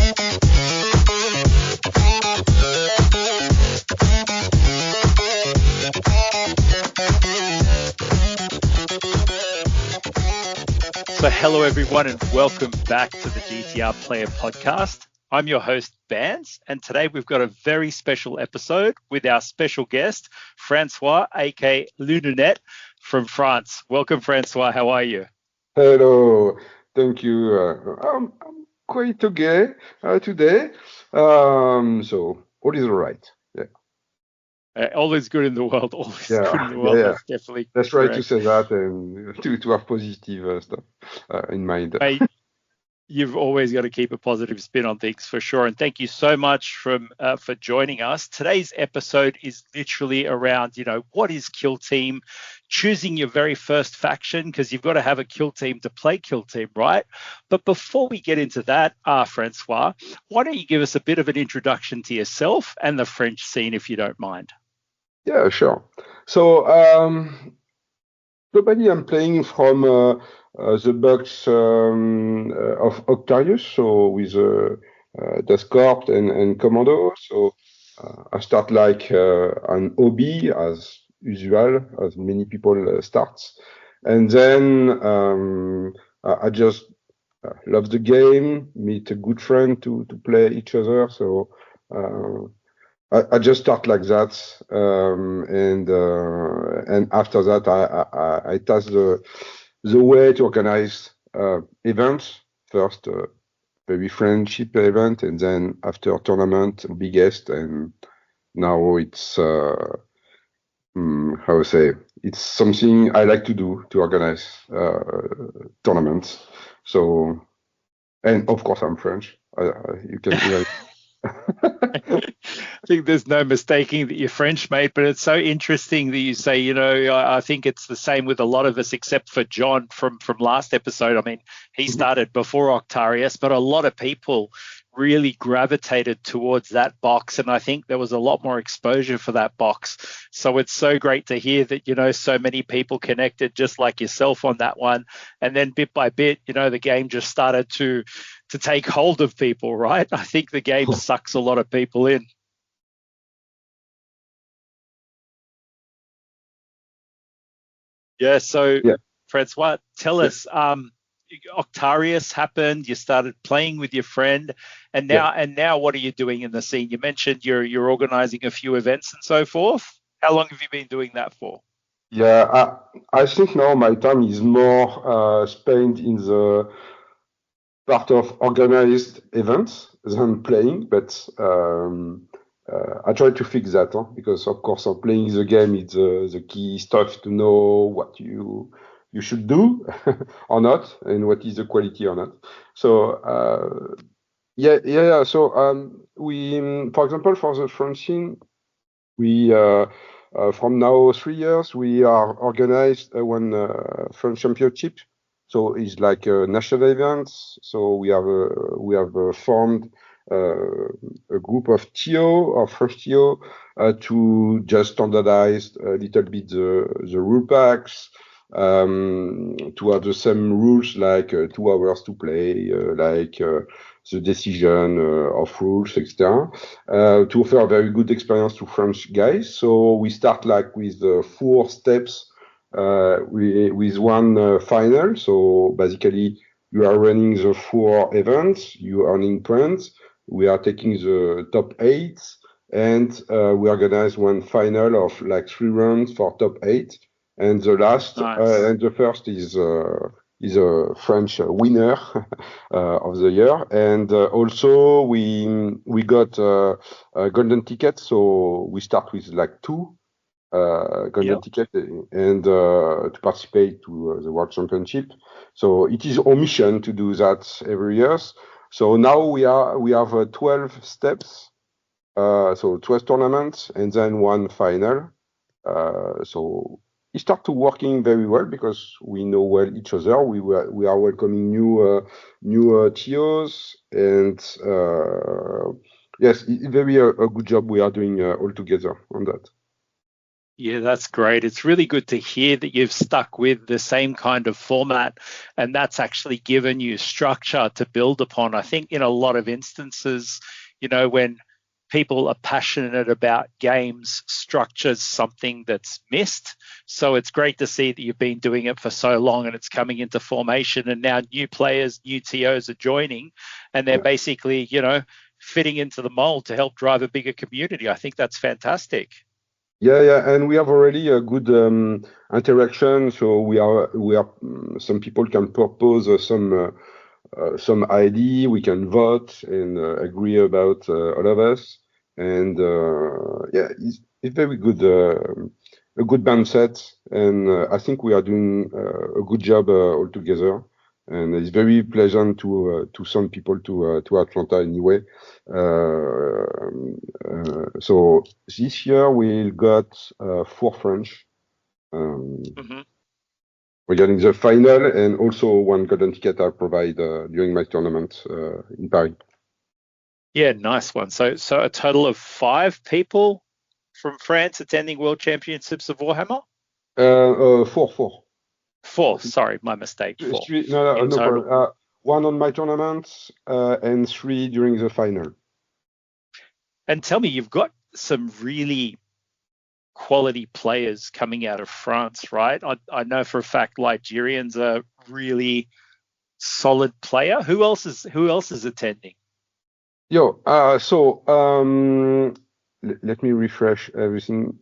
So hello everyone and welcome back to the GTR Player Podcast. I'm your host, Vance, and today we've got a very special episode with our special guest, Francois, aka Linounette from France. Welcome, Francois. How are you? Hello, thank you. I'm quite okay today. So all is all right. Yeah, All is good in the world. All is good in yeah, the yeah, world. yeah. That's definitely Let's try to correct. say that and to have positive stuff in mind. Mate, you've always got to keep a positive spin on things for sure. And thank you so much for joining us. Today's episode is literally around, what is Kill Team, choosing your very first faction, because you've got to have a Kill Team to play Kill Team, right? But before we get into that, Francois, why don't you give us a bit of an introduction to yourself and the French scene, if you don't mind? Yeah, sure. So globally, I'm playing from the box of Octarius, so with Descorp and Commando. So I start like an OB as usual, as many people start. And then I just love the game, meet a good friend to play each other. So I just start like that, and after that, I task the way to organize events. First, very friendship event, and then after tournament, biggest, and now it's how to say, it's something I like to do to organize tournaments. So, and of course, I'm French. You can hear it. I think there's no mistaking that you're French, mate, but it's so interesting that you say, I think it's the same with a lot of us, except for John from last episode. I mean, he started before Octarius, but a lot of people really gravitated towards that box. And I think there was a lot more exposure for that box. So it's so great to hear that, so many people connected just like yourself on that one. And then bit by bit, the game just started to take hold of people, right? I think the game sucks a lot of people in. Yeah, so Yeah. Francois, tell Yeah. us, Octarius happened, you started playing with your friend, and Yeah. now what are you doing in the scene? You mentioned you're organizing a few events and so forth. How long have you been doing that for? Yeah, I think now my time is more spent in the part of organized events than playing, but I try to fix that because, of course, playing the game is the key stuff to know what you should do or not, and what is the quality or not. So yeah. So we, for example, for the French scene, we from now 3 years we are organized one French championship. So it's like a national event. So we have formed a group of TO or French TO to just standardize a little bit the rule packs, to have the same rules like 2 hours to play, like the decision of rules, etc. To offer a very good experience to French guys. So we start like with 4 steps with one final. So basically, you are running the 4 events, you are earning points. We are taking the top 8, and we organize one final of like 3 rounds for top 8. And the last Nice. and the first is a French winner of the year. And also we got a golden ticket, so we start with like 2 golden Yep. ticket and to participate to the World Championship. So it is our mission to do that every year. So now we have 12 steps, so 12 tournaments and then one final. So it started working very well because we know well each other. We are welcoming new TOs, and yes, very a good job we are doing all together on that. Yeah, that's great. It's really good to hear that you've stuck with the same kind of format, and that's actually given you structure to build upon. I think in a lot of instances, when people are passionate about games, structure's something that's missed. So it's great to see that you've been doing it for so long and it's coming into formation, and now new players, new TOs are joining, and they're basically, fitting into the mold to help drive a bigger community. I think that's fantastic. Yeah, and we have already a good interaction. So we are some people can propose some ID. We can vote and agree about all of us. And yeah, it's very good, a good band set. And I think we are doing a good job all together. And it's very pleasant to some people to Atlanta anyway. So this year we got 4 French Mm-hmm. regarding the final, and also 1 golden ticket I provide during my tournament in Paris. Yeah, nice one. So a total of 5 people from France attending World Championships of Warhammer? 4. 4, sorry, my mistake. 4 in No total. problem. 1 on my tournament and 3 during the final. And tell me, you've got some really quality players coming out of France, right? I know for a fact Ligerian's a really solid player. Who else is attending? Let me refresh everything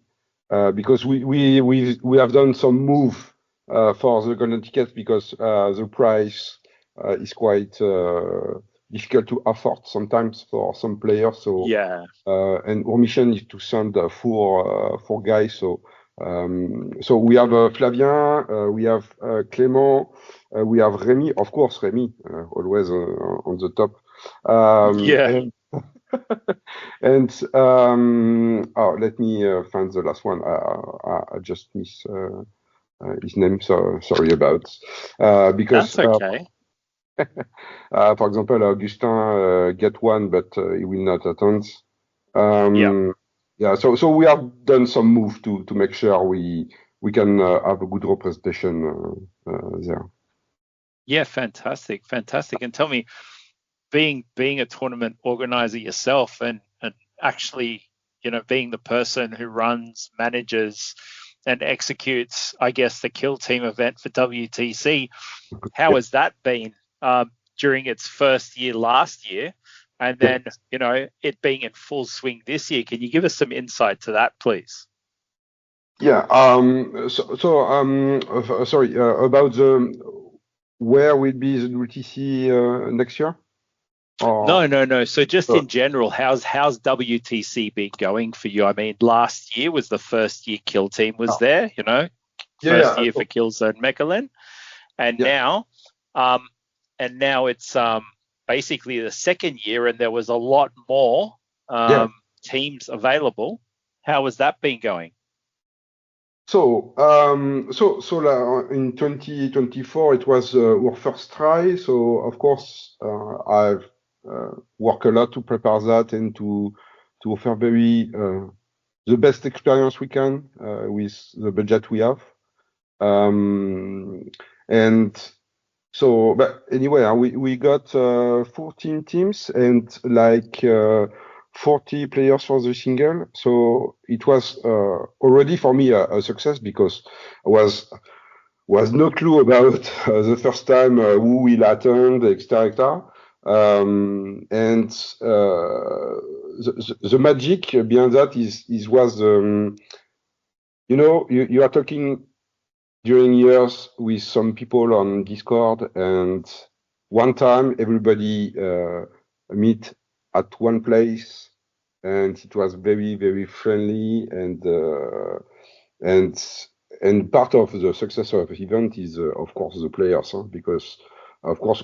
because we have done some move for the golden tickets because the price is quite difficult to afford sometimes for some players. So Yeah. and our mission is to send 4 guys. So we have Flavien, we have Clément, we have Rémi, of course, Rémi, always on the top. Yeah. And let me find the last one. I just miss his name. So sorry about because That's okay. for example, Augustin get one, but he will not attend. Yeah. Yeah, so we have done some move to make sure we can have a good representation there. Yeah, fantastic. And tell me, being a tournament organizer yourself and actually, being the person who runs, manages, and executes, I guess, the Kill Team event for WTC, how Yeah. has that been during its first year last year? And Yeah. then, it being in full swing this year. Can you give us some insight to that, please? Yeah. Sorry about the where will be the WTC next year? Or No. So just uh, in general, how's WTC been going for you? I mean, last year was the first year Kill Team was oh, there, first yeah, year for Killzone Mechalin, and yeah, now, it's basically the second year, and there was a lot more yeah. teams available. How has that been going? In 2024, it was our first try. So of course, I've worked a lot to prepare that and to offer the best experience we can with the budget we have. And so, but anyway, we got 14 teams and like 40 players for the single. So it was already for me a success because I was no clue about the first time who will attend, etc., etc. And the magic behind that was you are talking during years with some people on Discord, and one time everybody meet at one place, and it was very, very friendly, and and part of the success of the event is of course the players, because of course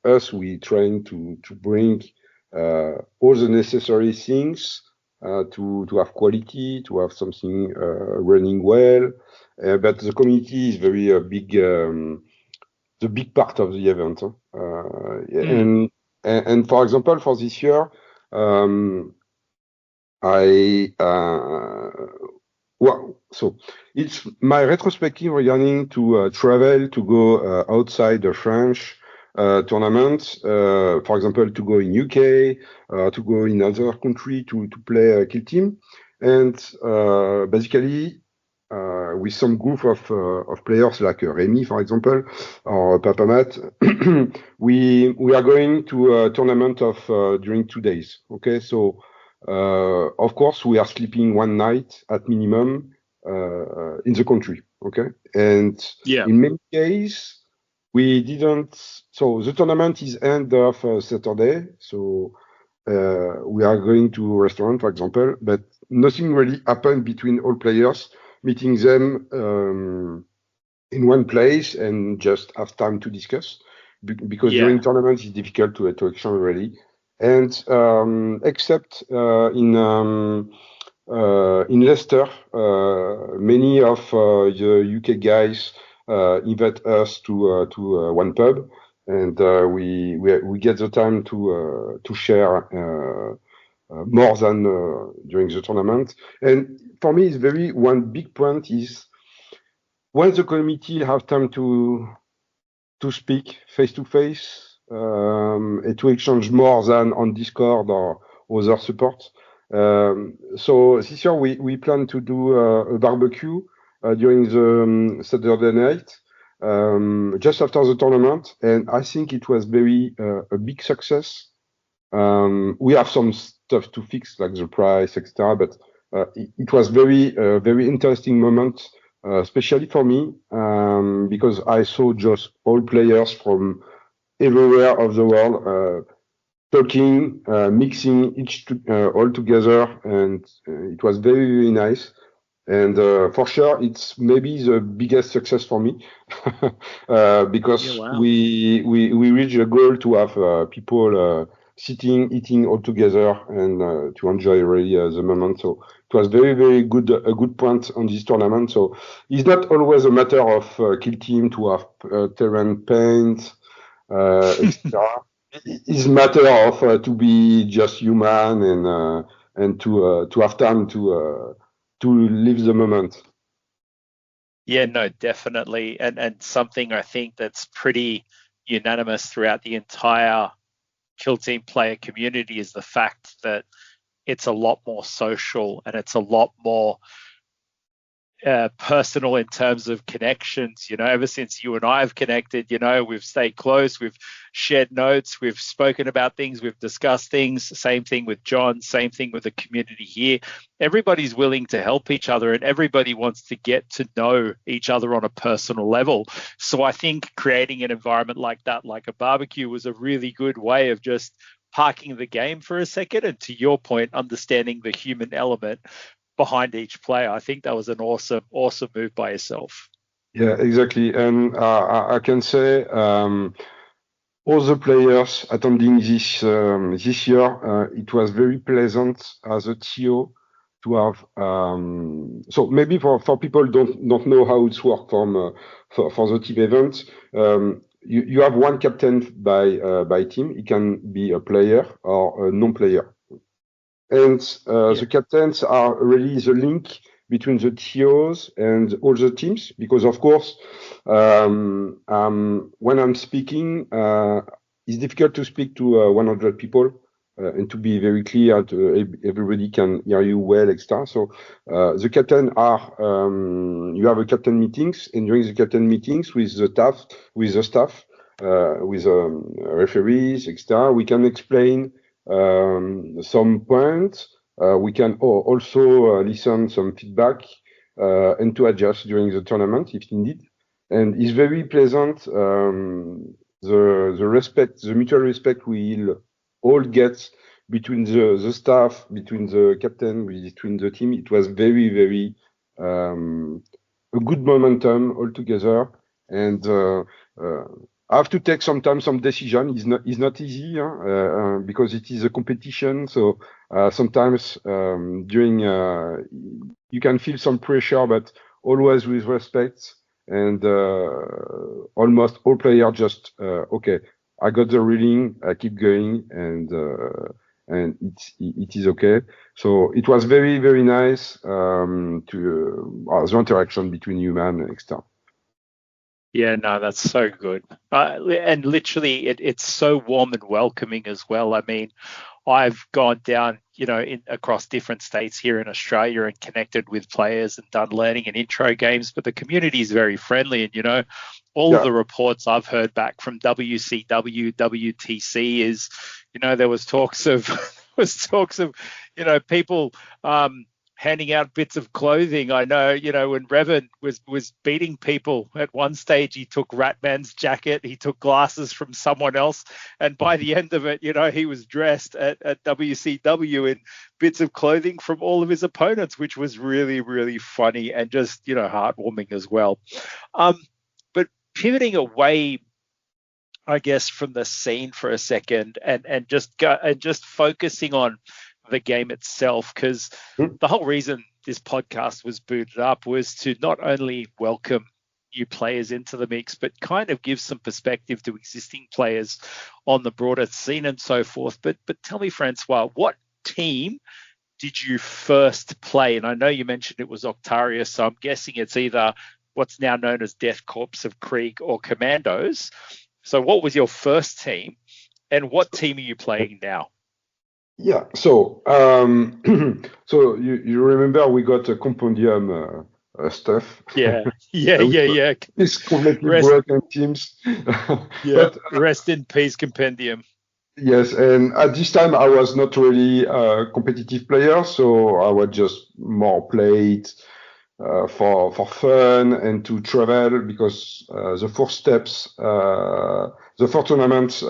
us we train to bring all the necessary things to have quality, to have something running well. But the community is very the big part of the event. Mm. And for example, for this year, I well, So it's my retrospective regarding to travel to go outside the French tournament, for example, to go in UK, to go in other country to play a kill team, and basically with some group of players like Rémi, for example, or Papa Matt, we are going to a tournament of during 2 days. Okay, so of course we are sleeping one night at minimum in the country. Okay, and in many cases we didn't. So the tournament is end of Saturday. So we are going to a restaurant, for example, but nothing really happened between all players, meeting them in one place and just have time to discuss. Because during tournaments it's difficult to exchange really. And except in Leicester, many of the UK guys invite us to one pub, and we get the time to share more than during the tournament. And for me, it's very one big point is when the committee have time to speak face to face and to exchange more than on Discord or other support. So this year we plan to do a barbecue during the Saturday night, just after the tournament, and I think it was very a big success. We have some stuff to fix, like the price, etc. But it was very interesting moment, especially for me, because I saw just all players from everywhere of the world talking, mixing all together, and it was very nice. And for sure, it's maybe the biggest success for me because we reached a goal to have people sitting, eating all together, and to enjoy really the moment. So it was very good, a good point on this tournament. So it's not always a matter of kill team to have terrain paint, etc. It's a matter of to be just human and to have time to live the moment. Yeah, no, definitely. And something I think that's pretty unanimous throughout the entire Kill Team player community is the fact that it's a lot more social and it's a lot more personal in terms of connections. You know, ever since you and I have connected, you know, we've stayed close, we've shared notes, we've spoken about things, we've discussed things. Same thing with John, same thing with the community here. Everybody's willing to help each other and everybody wants to get to know each other on a personal level. So I think creating an environment like that, like a barbecue, was a really good way of just parking the game for a second and, to your point, understanding the human element behind each player. I think that was an awesome move by yourself. Yeah, exactly. And I can say all the players attending this year, it was very pleasant as a TO to have. So maybe for people don't know how it's worked for the team event. You have one captain by team. It can be a player or a non-player. And the captains are really the link between the TOs and all the teams, because of course, when I'm speaking, it's difficult to speak to 100 people and to be very clear. Everybody can hear you well, etc. So the captain are you have a captain meetings, and during the captain meetings with the staff, with referees, etc. We can explain some points. We can also listen some feedback and to adjust during the tournament if needed. And it's very pleasant. The respect, the mutual respect we'll all get between the staff, between the captain, between the team. It was very a good momentum altogether. And I have to take sometimes some decision. It's not easy because it is a competition. So sometimes during you can feel some pressure, but always with respect. And almost all players just okay. I got the reading. I keep going, and and it is okay. So it was very, very nice, the interaction between human and external. Yeah, no, that's so good. And literally, it's so warm and welcoming as well. I mean, I've gone down, across different states here in Australia and connected with players and done learning and intro games, but the community is very friendly. And, all of the reports I've heard back from WCW, WTC is, there was talks of, people, handing out bits of clothing. I know, when Revan was beating people at one stage, he took Ratman's jacket, he took glasses from someone else, and by the end of it, he was dressed at WCW in bits of clothing from all of his opponents, which was really, really funny and just, heartwarming as well. But pivoting away, I guess, from the scene for a second and just focusing on the game itself, because the whole reason this podcast was booted up was to not only welcome new players into the mix, but kind of give some perspective to existing players on the broader scene and so forth. But tell me, Francois, what team did you first play? And I know you mentioned it was Octarius, so I'm guessing it's either what's now known as Death Corps of Krieg or Commandos. So what was your first team, and what team are you playing now? Yeah. So, so you remember we got a compendium stuff. Yeah. It's completely broken teams. But rest in peace, compendium. Yes, and at this time I was not really a competitive player, so I was just more played for fun and to travel, because the four steps, the four tournaments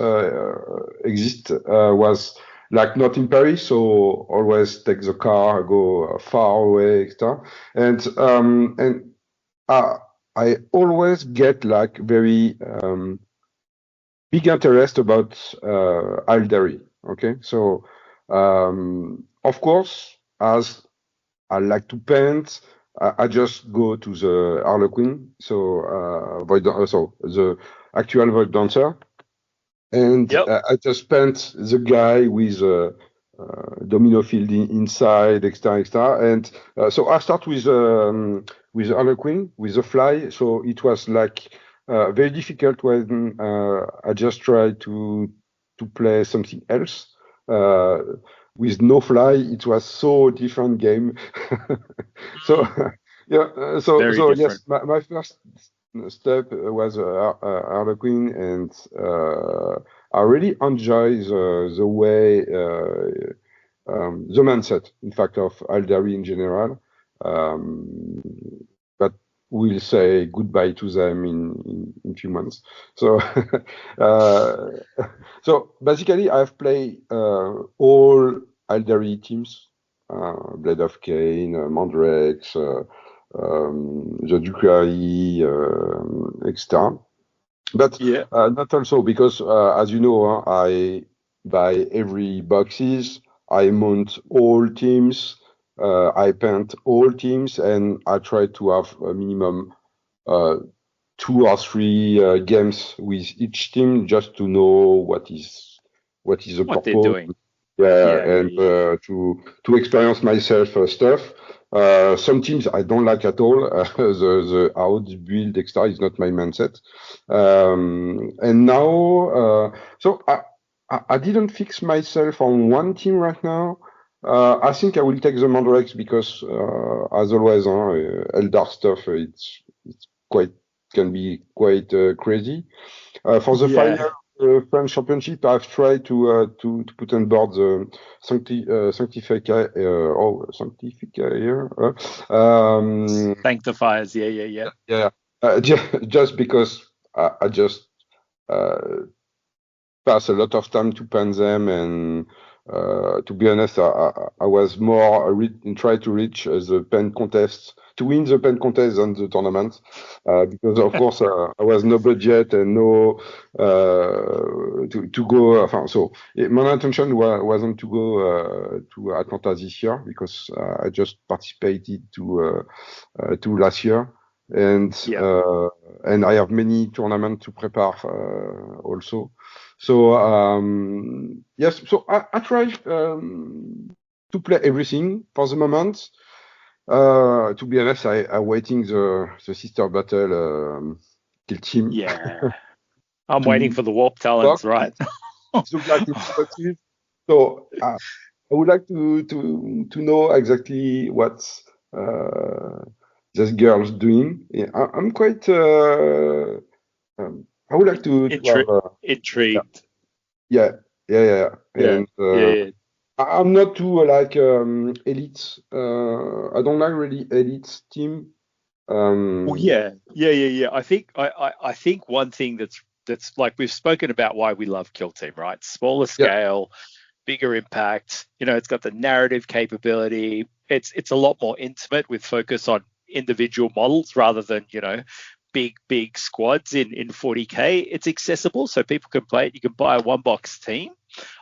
exist was like not in Paris, so always take the car, go far away, etc. And I always get like very big interest about Aldari. Okay, so of course, as I like to paint, I just go to the Harlequin, so the actual Void Dancer, and I just paint the guy with domino field inside, etc. And so I start with Harlequin, with the fly. So it was like very difficult when I just tried to play something else. With no fly, it was so different game. So yeah, so yes, my first step was Harlequin, and I really enjoy the way the mindset, in fact, of Aldari in general. But we'll say goodbye to them in a few months. So so basically, I've played all Aldari teams, Blade of Cain, Mandrakes, the Ducari, etc. But not also, because as you know, I buy every boxes, I mount all teams, I paint all teams, and I try to have a minimum 2 or 3 games with each team, just to know what is the purpose. They're doing. To experience myself stuff. Some teams I don't like at all. The out build extra is not my mindset. And now, so I didn't fix myself on one team right now. I think I will take the Mandrakes because, as always, Eldar stuff, it's can be quite crazy. For the final French Championship, I've tried to put on board the Sanctifier. Sanctifiers, just because I just pass a lot of time to pen them, and to be honest, I was more try to reach the pen contest, to win the pen contest than the tournament, because of course I was no budget and no to go. So my intention wasn't to go to Atlanta this year, because I just participated to last year, and I have many tournaments to prepare also. So yes, so I try to play everything for the moment. To be honest, I'm waiting the sister battle kill team Yeah. I'm waiting to for the warp talons, work. right? It looks like it's positive. So I would like to know exactly what this girl's doing. Yeah, I'm quite. I would like to have. Yeah, Intrigued. yeah, yeah. Yeah. And Yeah. Yeah. I'm not too like elite. I don't like really elite team. Well, Um, yeah. I think one thing that's like we've spoken about why we love Kill Team, right? Smaller yeah, scale, bigger impact. It's got the narrative capability. It's a lot more intimate with focus on individual models rather than big squads in 40K. It's accessible, so people can play it. You can buy a one box team.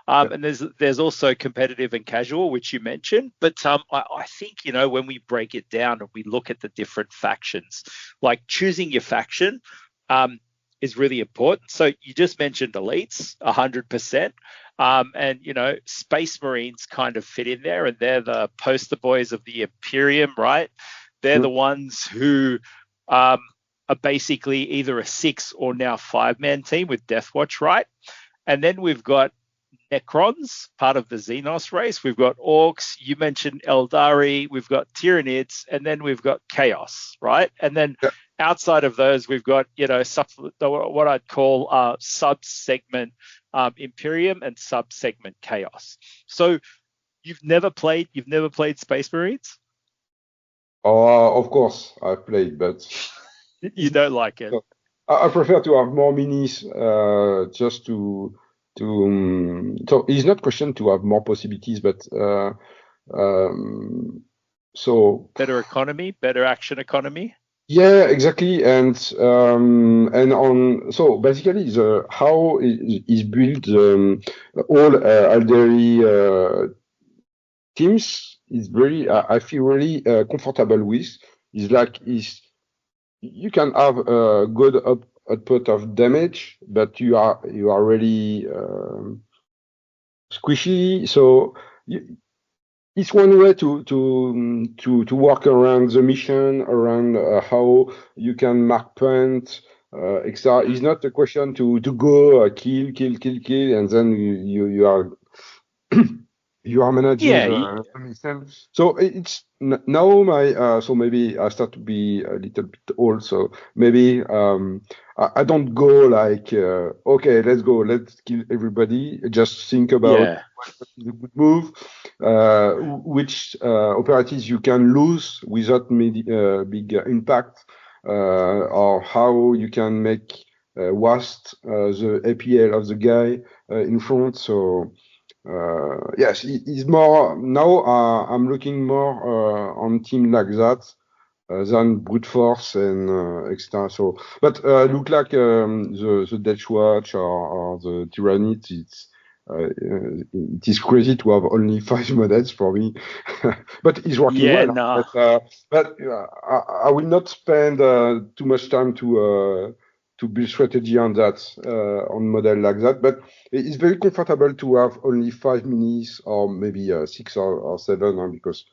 yeah, And there's also competitive and casual, which you mentioned. But I think when we break it down and we look at the different factions, like choosing your faction is really important. So you just mentioned elites, 100%. And Space Marines kind of fit in there, and they're the poster boys of the Imperium, right? They're mm, the ones who are basically either a 6 or now 5-man team with Deathwatch, right? And then we've got Necrons, part of the Xenos race. We've got Orcs. You mentioned Eldari. We've got Tyranids, and then we've got Chaos, right? And then yeah. outside of those, we've got what I'd call sub-segment Imperium and sub-segment Chaos. So you've never played Space Marines? Of course, I've played, but You don't like it? so I prefer to have more minis, just so it's not question to have more possibilities, but so Better economy, better action economy. yeah, exactly, and on so basically the how is built all Alderi teams is very I feel really comfortable with. It's like is you can have a good output of damage, but you are really squishy. So it's one way to work around the mission, around how you can mark point. Etc. It's not a question to go kill, and then you are you are managing Yeah, the mission. So it's now my so maybe I start to be a little bit old. So maybe I don't go like okay, let's kill everybody. Just think about yeah, what is a good move, which operatives you can lose without big impact, or how you can make worst the APL of the guy in front. So. Yes, it's more now. I'm looking more on team like that than brute force and extra. So, but look like the Death Watch or the Tyrannid. It is crazy to have only 5 models for me, but it's working yeah. well. Nah. But I will not spend too much time to build strategy on that on model like that. But it's very comfortable to have only 5 minis or maybe 6 or 7 because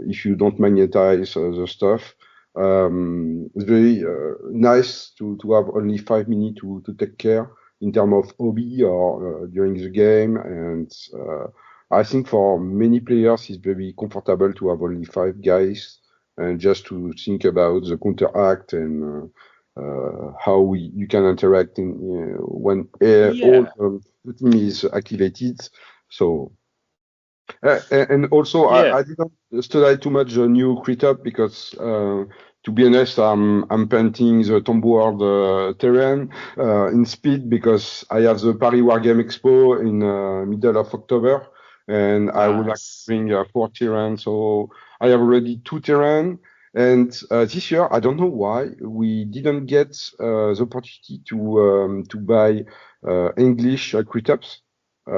if you don't magnetize the stuff, it's very nice to have only 5 mini to take care in terms of hobby or during the game. And I think for many players, it's very comfortable to have only 5 guys and just to think about the counteract and how you can interact when all Yeah, the team is activated. So, and also yeah. I didn't study too much the new crit up because to be honest, I'm painting the Tomb World terrain in speed because I have the Paris Wargame Expo in middle of October, and I would like to Nice. bring 4 terrain. So I have already 2 terrain. And this year, I don't know why we didn't get the opportunity to buy English crit ups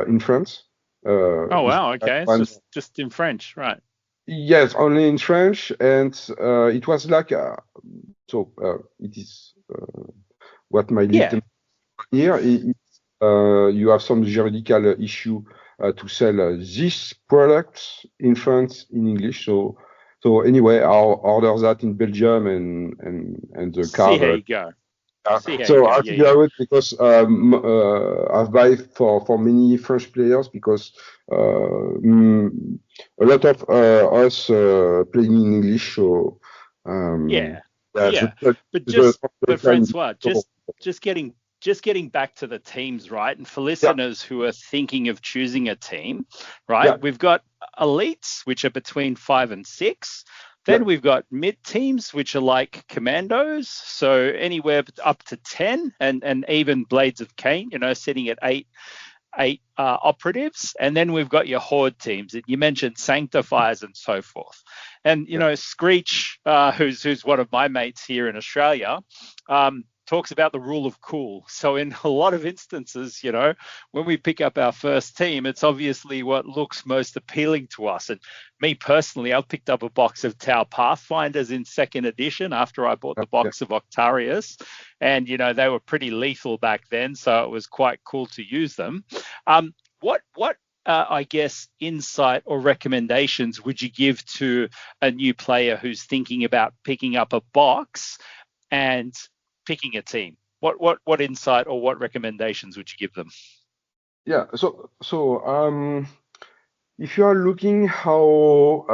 in France. Oh Is wow, okay. It's one just in French, right? yes, only in French, and it was like it is what my Yeah. little here. It's you have some juridical issue to sell this product in France in English. So anyway, I'll order that in Belgium and the See card. how you go. See how you So go. I Yeah, figure yeah. out because I've buy for many French players because a lot of us playing in English. So Yeah, yeah, yeah. But the Francois, so, just getting back to the teams, right? And for yeah, listeners who are thinking of choosing a team, right? yeah, We've got elites, which are between 5 and 6. yeah, Then we've got mid teams, which are like commandos, so anywhere up to 10, and even Blades of Cain, sitting at eight operatives, and then we've got your horde teams. You mentioned sanctifiers and so forth, and Screech, who's one of my mates here in Australia, talks about the rule of cool. So in a lot of instances, when we pick up our first team, it's obviously what looks most appealing to us. And me personally, I picked up a box of Tau Pathfinders in second edition after I bought the yeah. box of Octarius, and they were pretty lethal back then, so it was quite cool to use them. What I guess insight or recommendations would you give to a new player who's thinking about picking up a box and picking a team? What insight or what recommendations would you give them? Yeah. So if you are looking how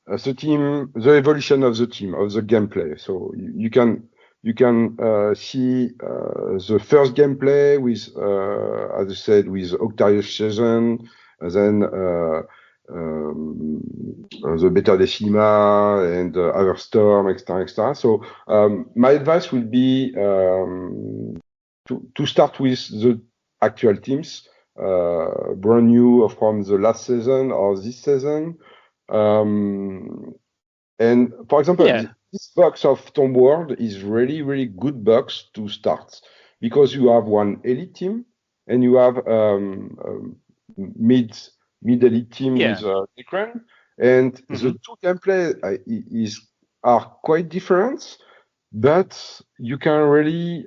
the evolution of the team, of the gameplay, so you can see the first gameplay with, as I said, with Octarius Season, then the Beta Decima and Averstorm, etc., etc. So my advice will be to start with the actual teams, brand new from the last season or this season. And for example, Yeah. this box of Tomb World is really, really good box to start because you have one elite team and you have mid elite team Yeah. with Necron, and Mm-hmm. the two gameplay are quite different, but you can really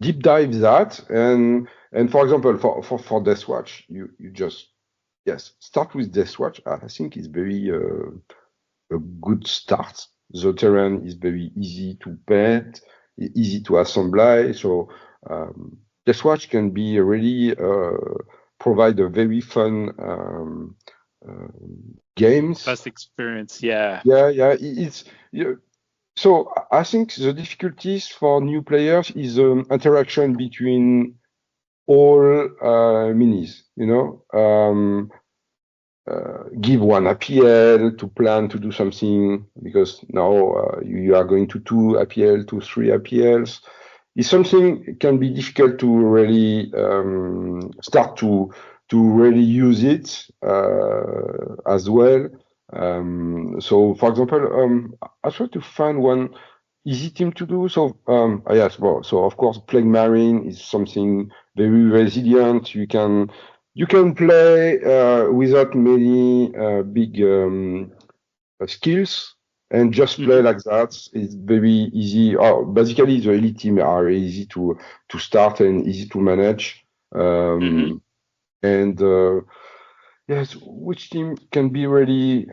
deep dive that. And for example, for Deathwatch, you just start with Deathwatch. I think it's very a good start. The terrain is very easy to paint, easy to assemble. So Deathwatch can be really provide a very fun games. First experience. Yeah. Yeah. It's so I think the difficulties for new players is interaction between all minis. Give one APL to plan to do something because now you are going to 2 APL to 3 APLs. It's something can be difficult to really start to really use it as well. So, for example, I try to find one easy team to do. So, yes, well, so of course, Plague Marine is something very resilient. You can play without many big skills and just play Mm-hmm. like that. It's very easy. Oh, basically, the elite team are easy to start and easy to manage. Mm-hmm. And yes, which team can be really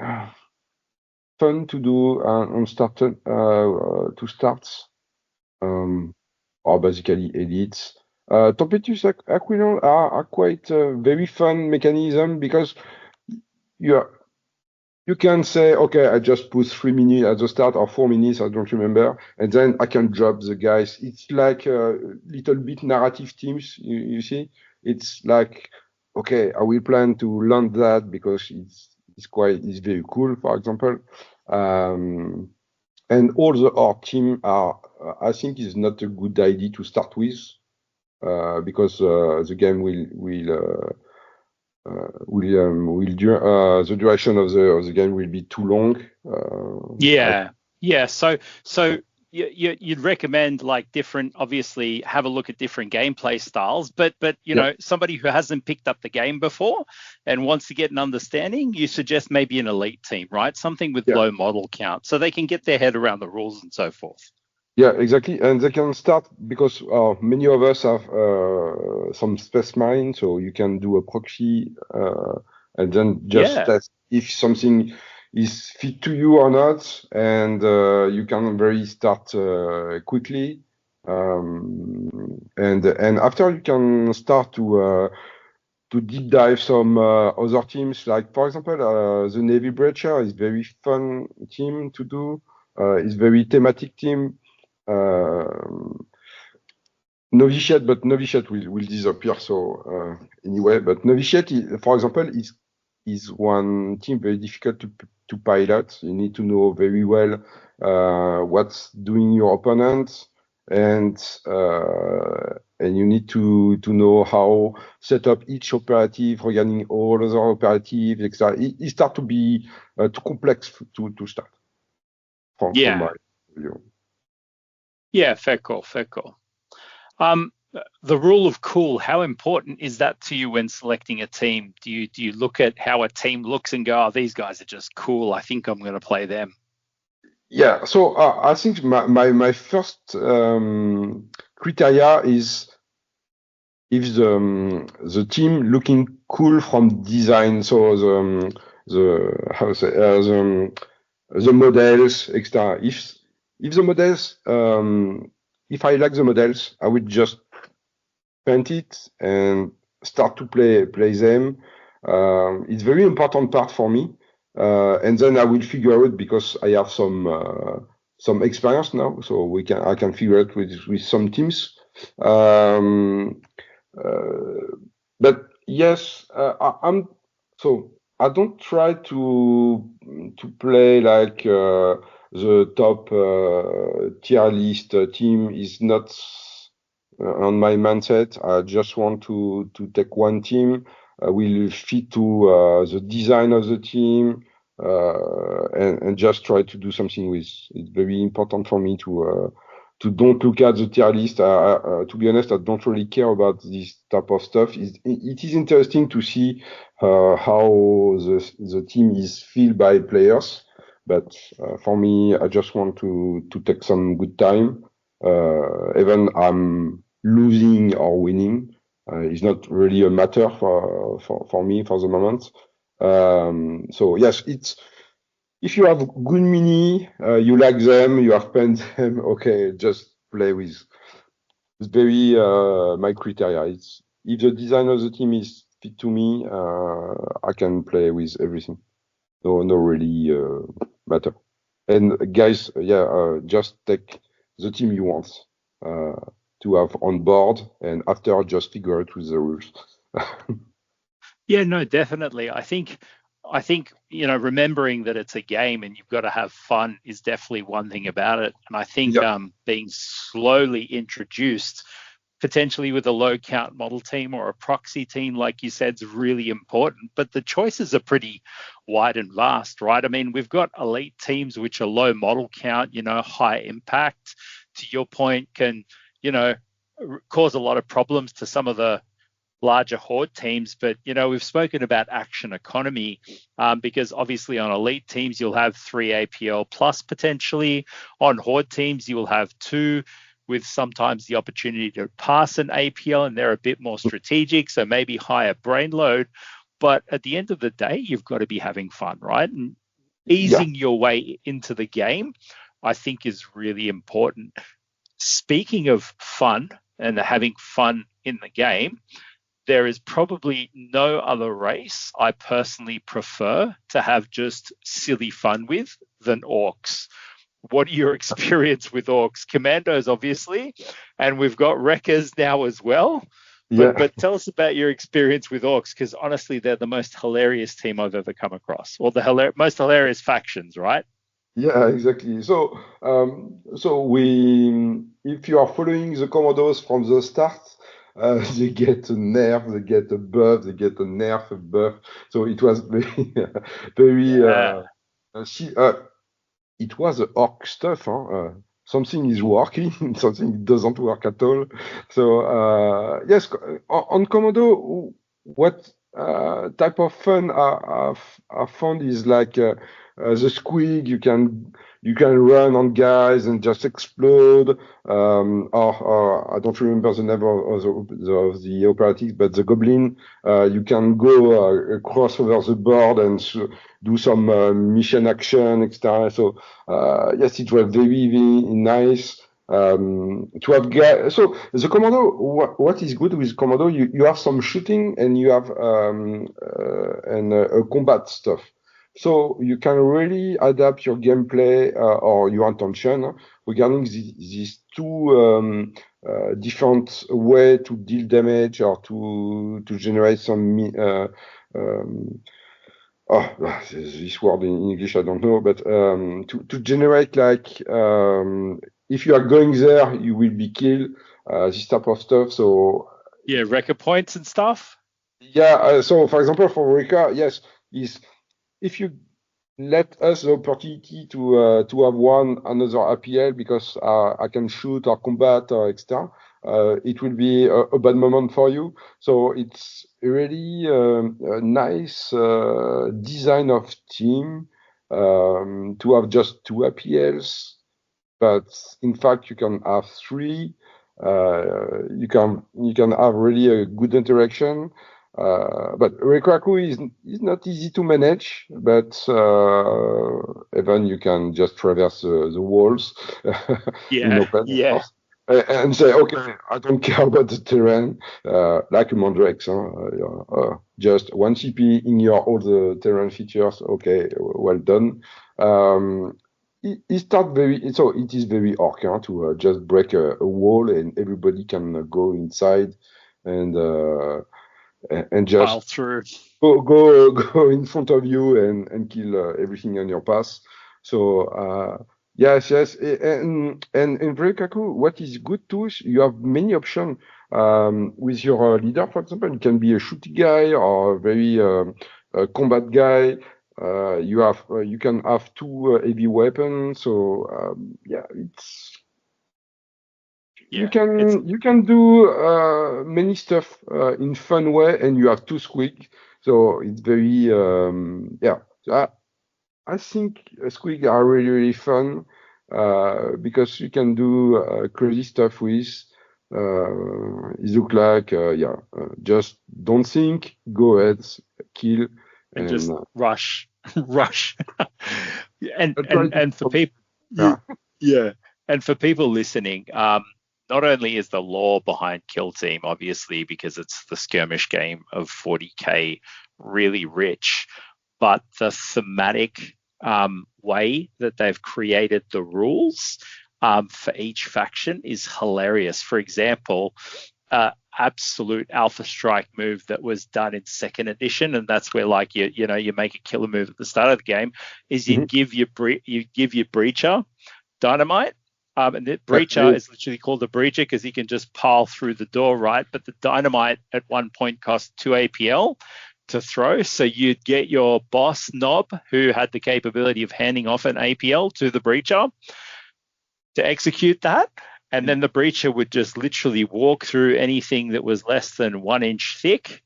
fun to do on start to start, or basically elites. Tempestuous Aquilon are quite very fun mechanism because you can say, okay, I just put 3 minutes at the start or 4 minutes, I don't remember, and then I can drop the guys. It's like a little bit narrative teams, you see. It's like, okay, I will plan to learn that because it's very cool, for example. And our team are, I think, is not a good idea to start with because the game the duration of the game will be too long. Yeah. Yeah. So you'd recommend like different, obviously have a look at different gameplay styles, but Yeah, somebody who hasn't picked up the game before and wants to get an understanding, you suggest maybe an elite team, right? Something with yeah. low model count so they can get their head around the rules and so forth. Yeah, exactly. And they can start because many of us have some space marine, so you can do a proxy and then just Yeah. test if something is fit to you or not, and you can very start quickly. And after you can start to deep dive some other teams, like for example the Navy Breacher is very fun team to do. It's very thematic team. Um, Novitiate, but Novitiate will disappear. So anyway, but Novitiate, for example, is one team very difficult to pilot. You need to know very well what's doing your opponent, and you need to know how set up each operative regarding all other operatives, etc. It start to be too complex to start from my Yeah. view. Yeah. Fair call. Fair call. Um, the rule of cool, how important is that to you when selecting a team? Do you look at how a team looks and go, oh, these guys are just cool. I think I'm going to play them. Yeah, so I think my first criteria is if the team looking cool from design, so the how to say the models, etc. If the models, if I like the models, I would just paint it and start to play them. It's very important part for me, and then I will figure out because I have some experience now, so I can figure out with some teams. Um, uh, but yes, I'm so I don't try to play like the top tier list team is not on my mindset. I just want to take one team, will fit to the design of the team, and just try to do something with. It's very important for me to don't look at the tier list. To be honest, I don't really care about this type of stuff. It is interesting to see how the team is filled by players, but for me, I just want to take some good time. Even I'm losing or winning, is not really a matter for me for the moment. So yes, it's if you have good mini, you like them, you have penned them, okay, just play with. It's very my criteria. It's if the design of the team is fit to me, I can play with everything. No really matter. And guys, yeah, just take the team you want uh, to have on board, and after just figure out with the rules. Yeah, no, definitely. I think, remembering that it's a game and you've got to have fun is definitely one thing about it. And I think Yeah, being slowly introduced, potentially with a low count model team or a proxy team, like you said, is really important. But the choices are pretty wide and vast, right? I mean, we've got elite teams which are low model count, high impact. To your point, can, you know, cause a lot of problems to some of the larger horde teams. But we've spoken about action economy, because obviously on elite teams you'll have 3 APL plus potentially. On horde teams you will have 2, with sometimes the opportunity to pass an APL, and they're a bit more strategic, so maybe higher brain load. But at the end of the day, you've got to be having fun, right? And yeah, easing your way into the game, I think, is really important. Speaking of fun and having fun in the game, there is probably no other race I personally prefer to have just silly fun with than orcs. What are your experience with orcs? Commandos, obviously, and we've got wreckers now as well. But yeah. but tell us about your experience with orcs, because honestly, they're the most hilarious team I've ever come across, or the most hilarious factions, right? Yeah, exactly. So if you are following the commandos from the start, they get a nerf, they get a buff, they get a nerf, a buff. So it was very, very, Yeah. see, it was orc stuff, huh? Something is working, something doesn't work at all. So, yes, on commando, what type of fun I found is like the squig. You can run on guys and just explode. Or I don't remember the name of the operatives, but the goblin. You can go across over the board and do some mission action, etc. So yes, it was very very nice. To have guys. So the commando, what is good with commando, you have some shooting and you have combat stuff. So you can really adapt your gameplay or your intention regarding these two different way to deal damage or to generate some this word in English I don't know, but to generate like if you are going there you will be killed, this type of stuff. So Yeah, record points and stuff. yeah, so for example for Rika, yes, is if you let us the opportunity to have one another APL because I can shoot or combat or etc. It will be a bad moment for you. So it's really a nice design of team to have just two APLs, but in fact you can have three. You can have really a good interaction. But Rekaku is not easy to manage, but even you can just traverse the walls in Yeah, open, of yeah. course, and say, okay, I don't care about the terrain, like a Mandrakes, just one CP in your all the terrain features. Okay, well done. It is very orc to just break a wall and everybody can go inside and Pile just through. go in front of you and kill everything on your path. So yes, and in Brekaku, what is good too, is you have many options. With your leader, for example, you can be a shooty guy or a very combat guy. You can have two heavy weapons. So yeah, you Yeah, it's can do many stuff in fun way, and you have two squig, so it's very yeah. I think squig are really really fun because you can do crazy stuff with. It look like just don't think, go ahead, kill, and and just rush, rush, and try and to. and for people, Yeah. yeah, and for people listening, not only is the lore behind Kill Team obviously because it's the skirmish game of 40k really rich, but the thematic way that they've created the rules for each faction is hilarious. For example, absolute alpha strike move that was done in second edition, and that's where like you make a killer move at the start of the game, is you Mhm. give your breacher dynamite. And the Yeah, breacher is literally called the breacher because he can just pile through the door, right? But the dynamite at one point cost 2 APL to throw. So you'd get your boss Knob, who had the capability of handing off an APL to the breacher to execute that. And then the breacher would just literally walk through anything that was less than 1 inch thick,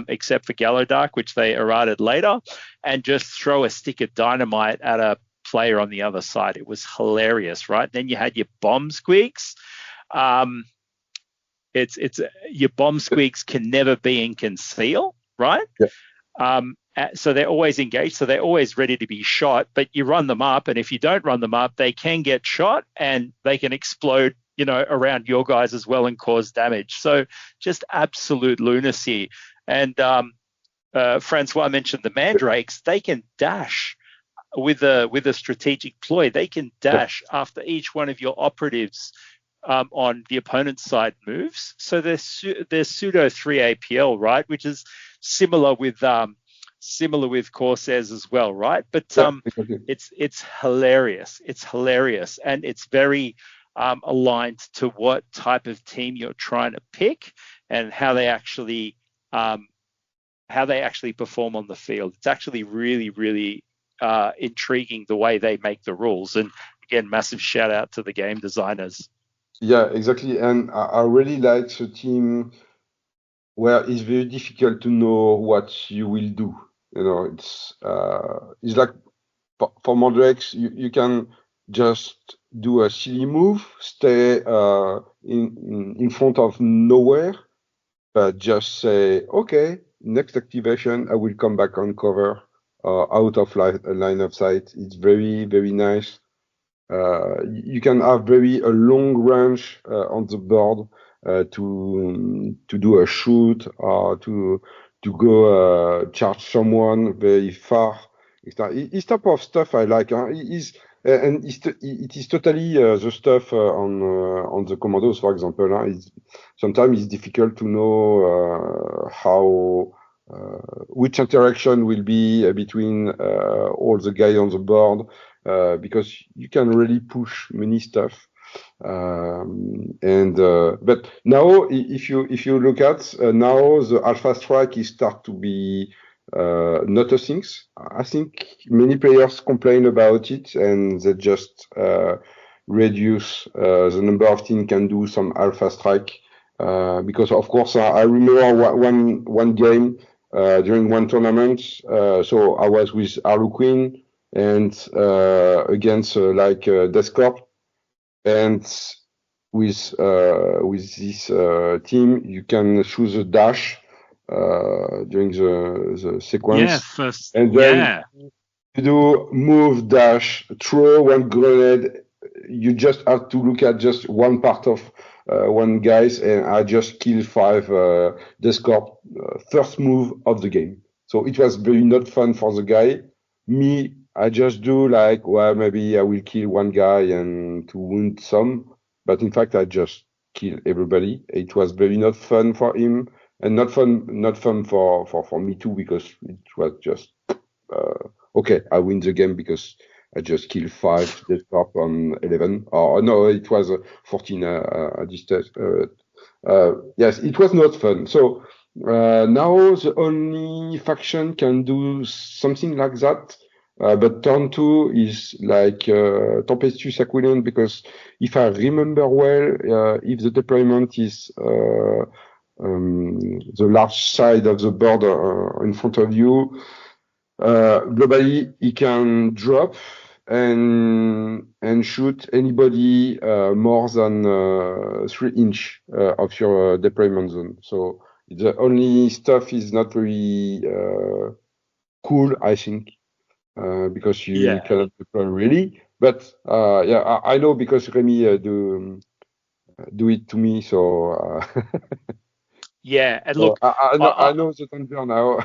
except for Gallodark, which they errated later, and just throw a stick of dynamite at a player on the other side. It was hilarious, right? Then you had your bomb squeaks. It's your bomb squeaks can never be in conceal, right? yeah, So they're always engaged, so they're always ready to be shot. But you run them up, and if you don't run them up, they can get shot and they can explode, around your guys as well and cause damage. So just absolute lunacy. And Francois mentioned the mandrakes; they can dash with a strategic ploy. They can yeah, dash after each one of your operatives on the opponent's side moves. So they're pseudo 3 APL, right? Which is similar with Corsairs as well, right? But yeah, exactly. it's hilarious. It's hilarious, and it's very aligned to what type of team you're trying to pick and how they actually perform on the field. It's actually really, really intriguing the way they make the rules. And again, massive shout out to the game designers. Yeah, exactly. And I really like the team. where it's very difficult to know what you will do. It's like for Mondrax, you can just do a silly move, stay in front of nowhere, but just say, okay, next activation, I will come back on cover, out of line of sight. It's very, very nice. You can have a long range on the board to do a shoot or to go charge someone very far. It's type of stuff I like. It is totally the stuff on the commandos, for example. Sometimes it's difficult to know how which interaction will be between all the guys on the board. Because you can really push many stuff. But now, if you look at now, the Alpha Strike is start to be not a thing. I think many players complain about it, and they just reduce the number of teams can do some Alpha Strike. Because of course, I remember one game during one tournament. So I was with Harlequin and against Death Corp, and with this team you can choose a dash during the sequence, and then you do move, dash, throw one grenade. You just have to look at just one part of one guys, and I just killed 5 Death Corp first move of the game. So it was very not fun for the guy. Me, I just do maybe I will kill one guy and to wound some, but in fact I just kill everybody. It was very not fun for him, and not fun for me too, because it was just okay, I win the game because I just killed 5 Death Corp on 11. Or no, it was 14 at this stage. Yes, it was not fun. So now the only faction can do something like that. But turn 2 is like Tempestuous Aquilion, because if I remember well, if the deployment is the large side of the board in front of you, globally he can drop and shoot anybody more than 3 inch of your deployment zone. So the only stuff is not very cool, I think. Because you cannot deploy really, but I know because Remy do it to me, so and look, I know the danger now.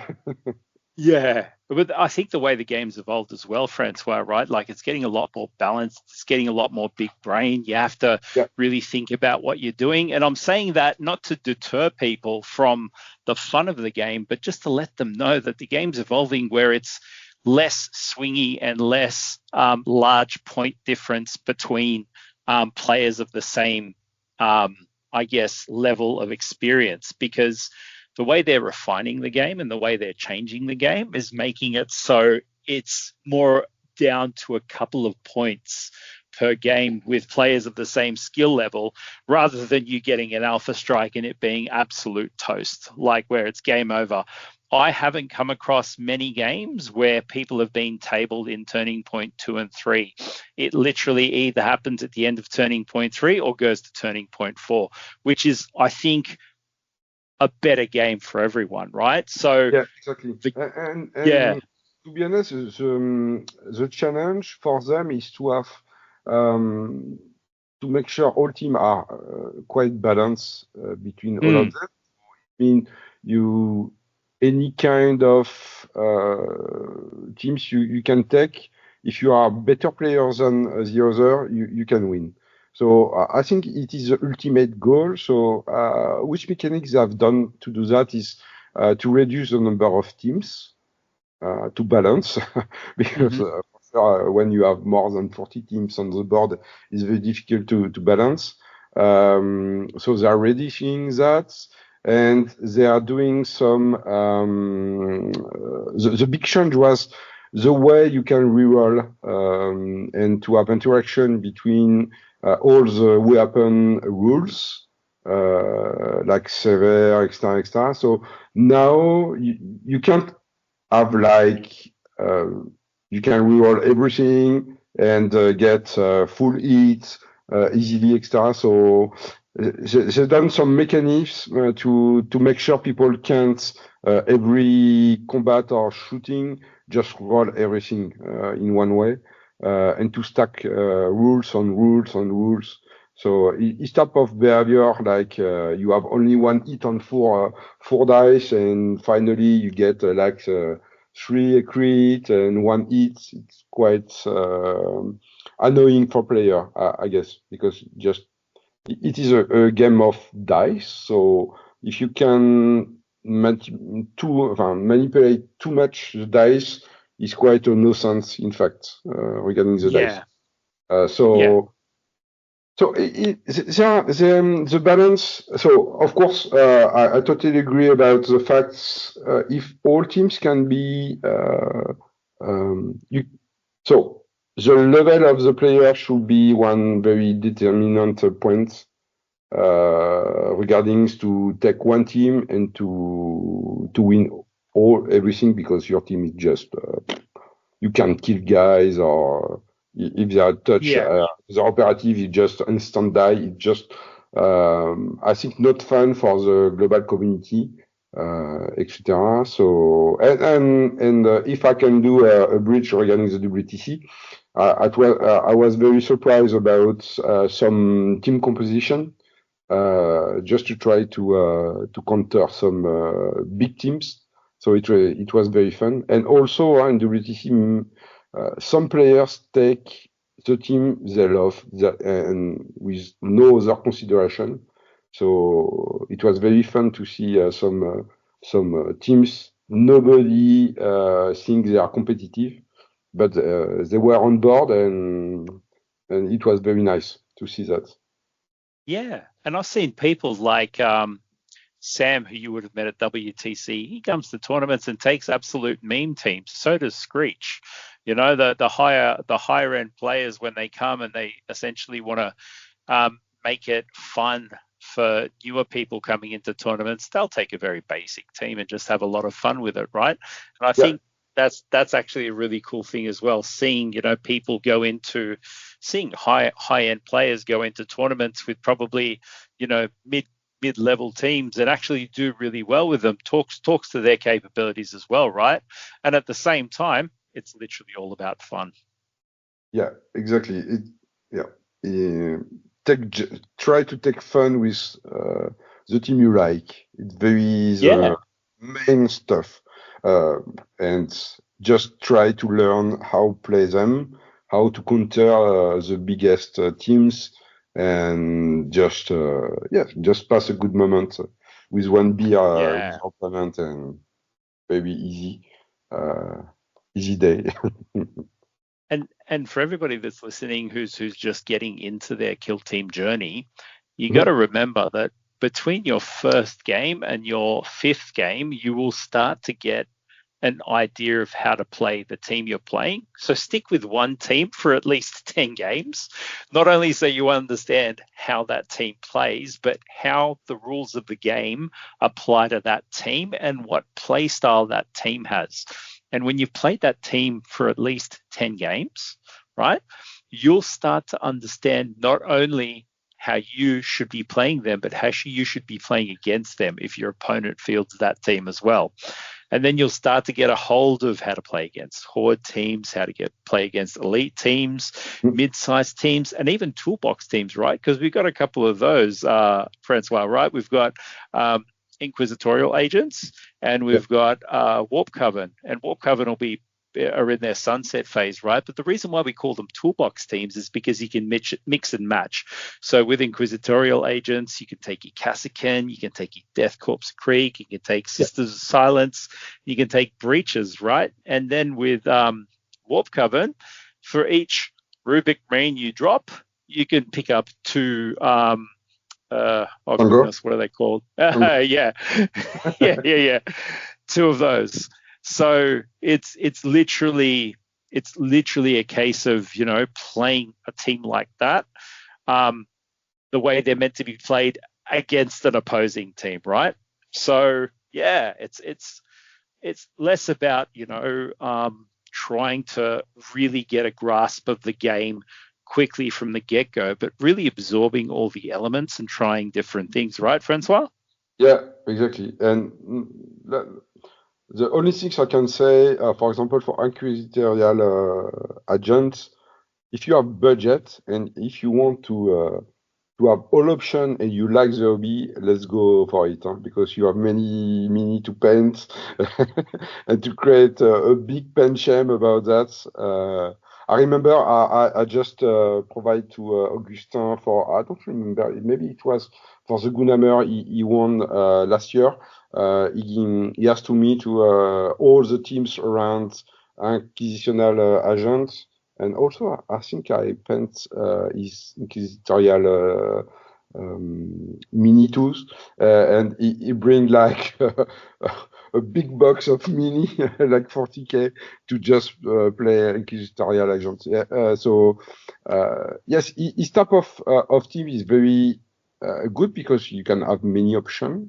Yeah, but I think the way the game's evolved as well, Francois, right? Like it's getting a lot more balanced. It's getting a lot more big brain. You have to really think about what you're doing. And I'm saying that not to deter people from the fun of the game, but just to let them know that the game's evolving where it's less swingy and less large point difference between players of the same, I guess, level of experience, because the way they're refining the game and the way they're changing the game is making it so it's more down to a couple of points per game with players of the same skill level, rather than you getting an Alpha Strike and it being absolute toast, like where it's game over. I haven't come across many games where people have been tabled in turning point 2 and 3. It literally either happens at the end of turning point 3 or goes to turning point 4, which is, I think, a better game for everyone, right? So yeah, exactly. And to be honest, the challenge for them is to have to make sure all teams are quite balanced between all of them. I mean, any kind of teams you can take, if you are better players than the other, you can win. So I think it is the ultimate goal. So which mechanics they have done to do that is to reduce the number of teams to balance, because when you have more than 40 teams on the board, it's very difficult to balance. So they are reducing that. And they are doing some, the big change was the way you can reroll, and to have interaction between all the weapon rules. like Sever, etc., etc. So now you can't have like you can reroll everything and get full hits easily, etc. So they've done some mechanisms to make sure people can't every combat or shooting just roll everything in one way and to stack rules on rules on rules. So each type of behavior, like you have only one hit on four dice, and finally you get three crit and one hit. It's quite annoying for player, I guess, because just it is a game of dice. So if you can manipulate too much the dice, is quite a nuisance, in fact, regarding the dice. Yeah. So the balance. So of course, I totally agree about the facts. If all teams can be, so the level of the player should be one very determinant point regarding to take one team and to win everything, because your team is just you can kill guys, or if they are touch the operative is just instant die. It's just I think not fun for the global community, etc. So and if I can do a bridge regarding the WTC, I was very surprised about some team composition, just to try to counter some big teams. So it was very fun. And also in WTC, some players take the team they love and with no other consideration. So it was very fun to see some teams nobody think they are competitive, but they were on board, and it was very nice to see that. Yeah. And I've seen people like Sam, who you would have met at WTC. He comes to tournaments and takes absolute meme teams. So does Screech. You know, the higher end players, when they come and they essentially want to make it fun for newer people coming into tournaments, they'll take a very basic team and just have a lot of fun with it, right? And I think that's actually a really cool thing as well. Seeing, people seeing high end players go into tournaments with probably, mid-level teams and actually do really well with them, talks to their capabilities as well, right? And at the same time, it's literally all about fun. Yeah, exactly. Try to take fun with the team you like. It's very the main stuff, and just try to learn how play them, how to counter the biggest teams, and just pass a good moment with one beer with your opponent, and very easy day. And for everybody that's listening who's just getting into their kill team journey, you got to remember that between your first game and your fifth game, you will start to get an idea of how to play the team you're playing. So stick with one team for at least 10 games, not only so you understand how that team plays, but how the rules of the game apply to that team and what play style that team has. And when you've played that team for at least 10 games, right, you'll start to understand not only how you should be playing them, but how you should be playing against them if your opponent fields that team as well. And then you'll start to get a hold of how to play against horde teams, how to play against elite teams, mid-sized teams, and even toolbox teams, right? Because we've got a couple of those, Francois, right? We've got inquisitorial agents, and we've got Warp Coven, and Warp Coven are in their sunset phase, right? But the reason why we call them toolbox teams is because you can mix and match. So with inquisitorial agents, you can take your Cassican, you can take your Death Corpse Creek, you can take Sisters of Silence, you can take Breaches, right? And then with Warp Coven, for each Rubik Marine you drop, you can pick up two goodness, what are they called? Yeah. Two of those. So it's literally a case of, playing a team like that, the way they're meant to be played against an opposing team, right? So yeah, it's less about trying to really get a grasp of the game quickly from the get-go, but really absorbing all the elements and trying different things, right, Francois? Yeah, exactly. And the only things I can say, for example, for inquisitorial agents, if you have budget and if you want to have all option and you like the hobby, let's go for it, huh? Because you have many mini to paint and to create a big pen shame about that. I remember I just provide to Augustin for, I don't remember, maybe it was for the Gunhammer he won last year. He asked to me to all the teams around Inquisitional agents. And also, I think I paint his inquisitorial mini tools, and he bring like a big box of mini, like 40K, to just play inquisitorial agents. Yeah, yes, his type of team is very good because you can have many options.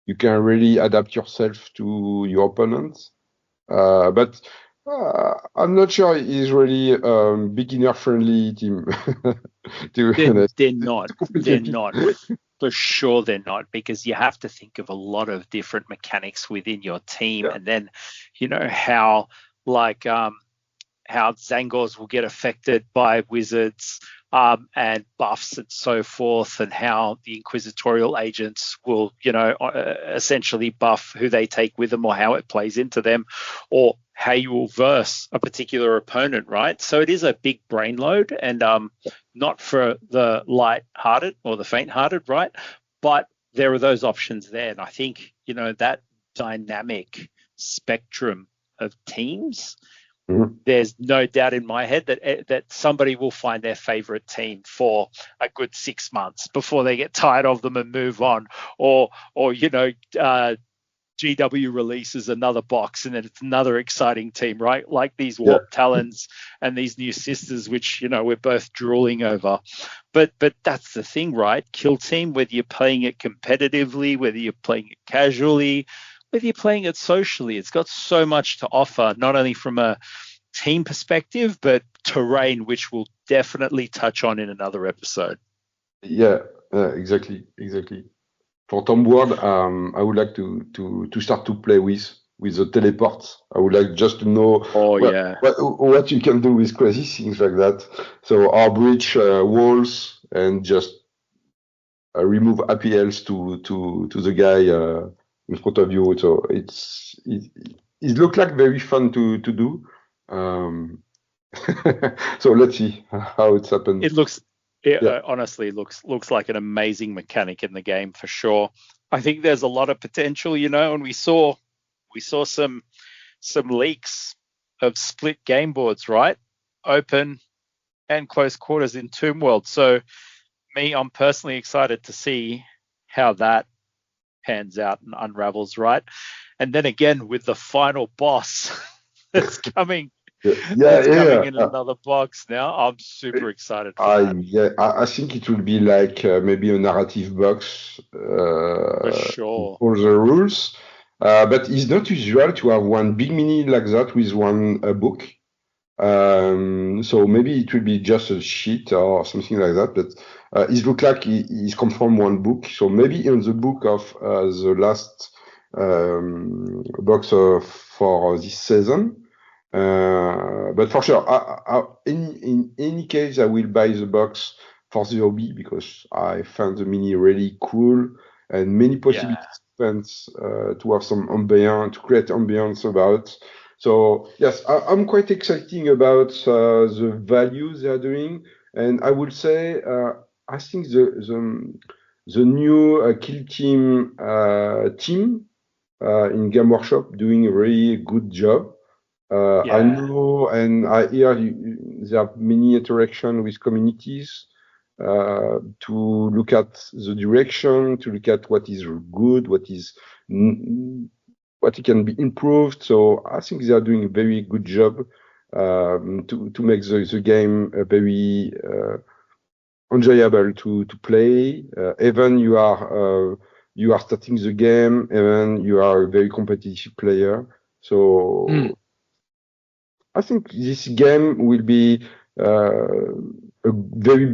You can really adapt yourself to your opponents. But I'm not sure he's really beginner friendly team. To be honest, They're not. it's They're complicated. not. For sure they're not, because you have to think of a lot of different mechanics within your team, Yeah, and then how like how Zangors will get affected by wizards and buffs and so forth, and how the inquisitorial agents will, essentially buff who they take with them, or how it plays into them, or how you will verse a particular opponent, right? So it is a big brain load, and not for the light-hearted or the faint-hearted, right? But there are those options there, and I think that dynamic spectrum of teams, Mhm. there's no doubt in my head that somebody will find their favorite team for a good 6 months before they get tired of them and move on, or GW releases another box and then it's another exciting team, right? Like these Yeah, Warp Talons and these new sisters, which we're both drooling over. But that's the thing, right? Kill Team, whether you're playing it competitively, whether you're playing it casually, whether you're playing it socially, it's got so much to offer, not only from a team perspective, but terrain, which we'll definitely touch on in another episode. yeah, exactly. For Tom Ward, I would like to start to play with the teleports. I would like just to know Oh what yeah, what you can do with crazy things like that. So our breach walls and just remove APLs to the guy in front of you. So it looks like very fun to do. Um, so let's see how it's happened. it looks. It Yeah, honestly looks like an amazing mechanic in the game for sure. I think there's a lot of potential, and we saw some leaks of split game boards, right? Open and close quarters in Tomb World. So I'm personally excited to see how that pans out and unravels, right? And then again with the final boss that's coming yeah, yeah, that's yeah. coming in another box now. I'm super excited for I that, yeah, I think it will be like maybe a narrative box for with sure. all the rules. But it's not usual to have one big mini like that with one book. So maybe it will be just a sheet or something like that. But it looks like it's come from one book. So maybe in the book of the last box for this season. But for sure, in any case, I will buy the box for the hobby because I found the mini really cool and many Yeah. possibilities to have some ambience, to create ambience about. So yes, I'm quite excited about the value they are doing, and I would say I think the new Kill Team team in Game Workshop doing a really good job. I Yeah. know and I hear there are many interaction with communities to look at the direction, to look at what is good, what it can be improved. So I think they are doing a very good job to make the game a very enjoyable to play. Even you are starting the game, even you are a very competitive player. So I think this game will be a very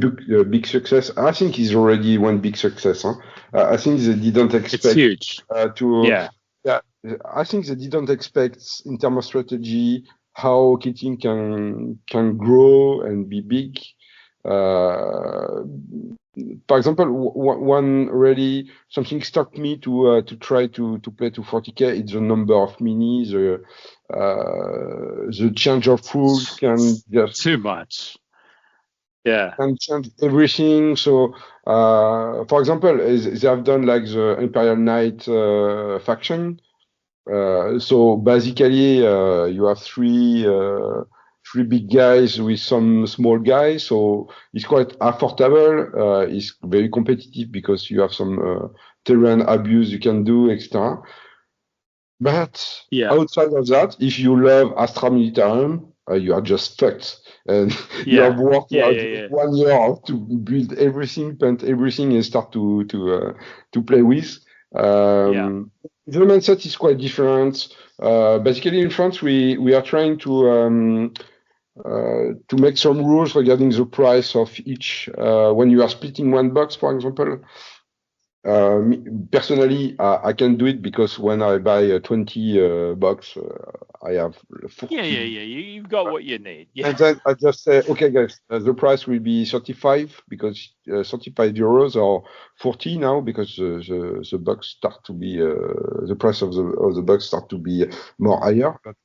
big success. I think it's already one big success. Huh? I think they didn't expect it's huge. Yeah. I think they didn't expect in terms of strategy how kitting can grow and be big. For example, one really something stuck me to try to play to 40k. It's the number of minis, the change of rules can just too much. Yeah. Can change everything. So, for example, they have done like the Imperial Knight faction. So basically, you have three big guys with some small guys. So it's quite affordable. It's very competitive because you have some terrain abuse you can do, etc. But outside of that, if you love Astra Militarum, you are just fucked. And you have worked 1 year to build everything, paint everything, and start to play with. The mindset is quite different. Basically, in France, we are trying to make some rules regarding the price of each. When you are splitting one box, for example, personally, I can do it because when I buy a 20 box, I have 40. Yeah. You've got what you need. Yeah. And then I just say, okay, guys, the price will be 35 because 35 euros or 40 now because the box start to be the price of the box start to be more higher. But,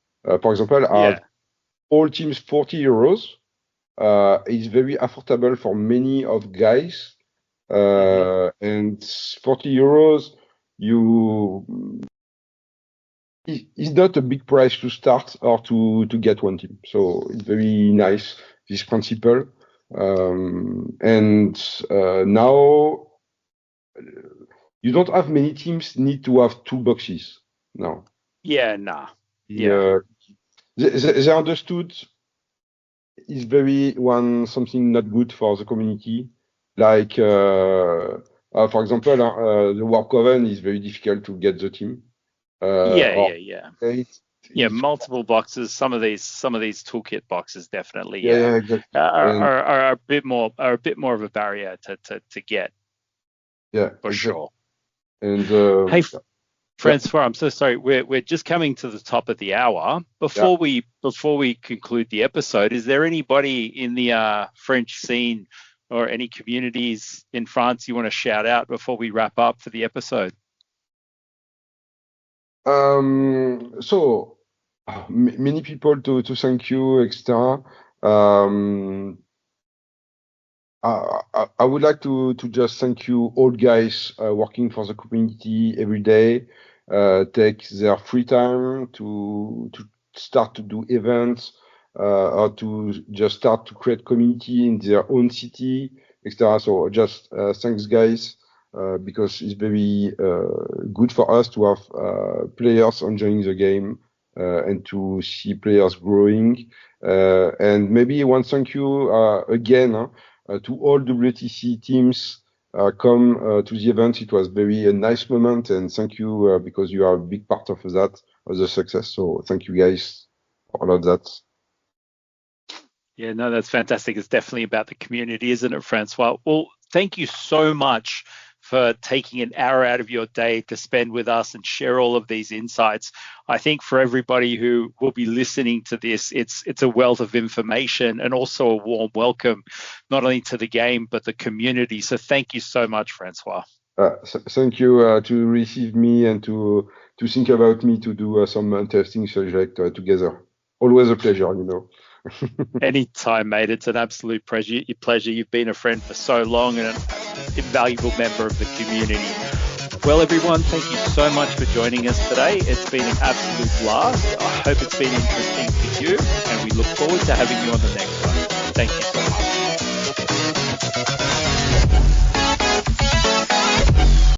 for example, all teams 40 euros. It's very affordable for many of guys. And 40 euros, it's not a big price to start or to get one team. So it's very nice, this principle. And now you don't have many teams need to have 2 boxes now. Yeah, nah. They understood it's very something not good for the community. Like, for example, the Warp Coven is very difficult to get the team. Multiple boxes. Some of these toolkit boxes definitely exactly. are a bit more of a barrier to get. Yeah, for sure. And hey, Francois, I'm so sorry. We're just coming to the top of the hour. Before we conclude the episode, is there anybody in the French scene or any communities in France you want to shout out before we wrap up for the episode? So many people to thank you, etc. I would like to just thank you all guys working for the community every day, take their free time to start to do events, or to just start to create community in their own city, etc. So just thanks guys, because it's very good for us to have players enjoying the game and to see players growing. And maybe one thank you again to all WTC teams come to the event. It was a nice moment, and thank you because you are a big part of that, of the success. So thank you guys for all of that. Yeah, no, that's fantastic. It's definitely about the community, isn't it, Francois? Well, thank you so much for taking an hour out of your day to spend with us and share all of these insights. I think for everybody who will be listening to this, it's a wealth of information and also a warm welcome, not only to the game, but the community. So thank you so much, Francois. Thank you to receive me and to think about me to do some interesting subject together. Always a pleasure, you know. Anytime, mate. It's an absolute pleasure. You've been a friend for so long and an invaluable member of the community. Well, everyone, thank you so much for joining us today. It's been an absolute blast. I hope it's been interesting for you, and we look forward to having you on the next